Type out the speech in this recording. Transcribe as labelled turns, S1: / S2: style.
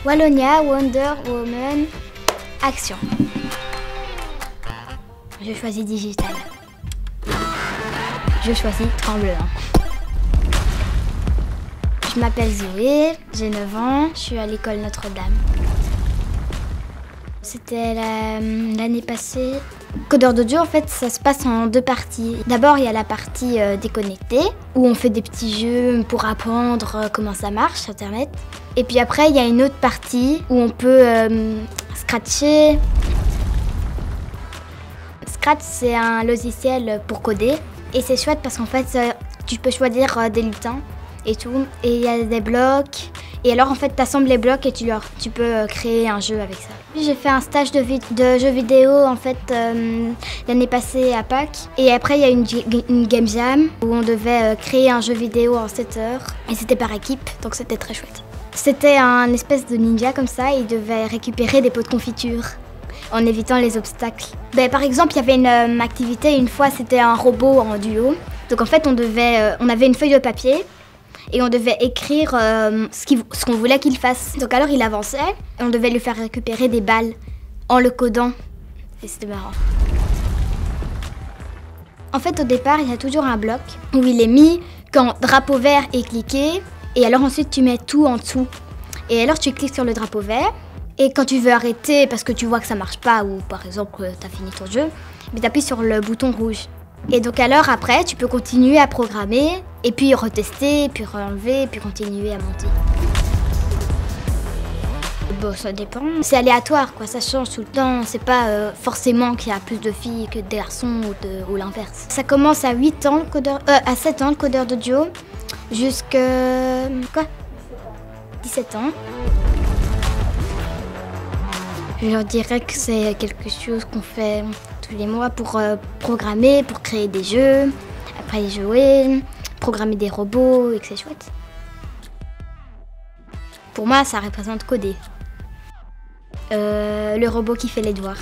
S1: Wallonia, Wonder Woman, Action. Je choisis digital. Je choisis tremblement. Je m'appelle Zoé, j'ai 9 ans, je suis à l'école Notre-Dame. C'était l'année passée. Codeur d'audio, en fait, ça se passe en 2 parties. D'abord, il y a la partie déconnectée, où on fait des petits jeux pour apprendre comment ça marche, Internet. Et puis après, il y a une autre partie où on peut scratcher. Scratch, c'est un logiciel pour coder. Et c'est chouette parce qu'en fait, tu peux choisir des lutins et tout. Et il y a des blocs. Et alors, en fait, tu assembles les blocs et tu peux créer un jeu avec ça. J'ai fait un stage de jeux vidéo, en fait, l'année passée à Pâques. Et après, il y a une game jam où on devait créer un jeu vidéo en 7 heures. Et c'était par équipe, donc c'était très chouette. C'était un espèce de ninja comme ça, il devait récupérer des pots de confiture en évitant les obstacles. Par exemple, il y avait une activité, une fois, c'était un robot en duo. Donc en fait, on avait une feuille de papier. Et on devait écrire ce qu'on voulait qu'il fasse. Donc alors il avançait et on devait lui faire récupérer des balles en le codant. Et c'était marrant. En fait au départ il y a toujours un bloc où il est mis quand drapeau vert est cliqué. Et alors ensuite tu mets tout en dessous. Et alors tu cliques sur le drapeau vert. Et quand tu veux arrêter parce que tu vois que ça marche pas ou par exemple tu as fini ton jeu, tu appuies sur le bouton rouge. Et donc alors après, tu peux continuer à programmer, et puis retester, puis enlever, puis continuer à monter. Bon, ça dépend. C'est aléatoire, quoi. Ça change tout le temps. C'est pas forcément qu'il y a plus de filles que de garçons ou l'inverse. Ça commence à 7 ans, le codeur d'audio, jusqu'à 17 ans. Je leur dirais que c'est quelque chose qu'on fait tous les mois pour programmer, pour créer des jeux, après y jouer, programmer des robots et que c'est chouette. Pour moi, ça représente coder. Le robot qui fait les devoirs.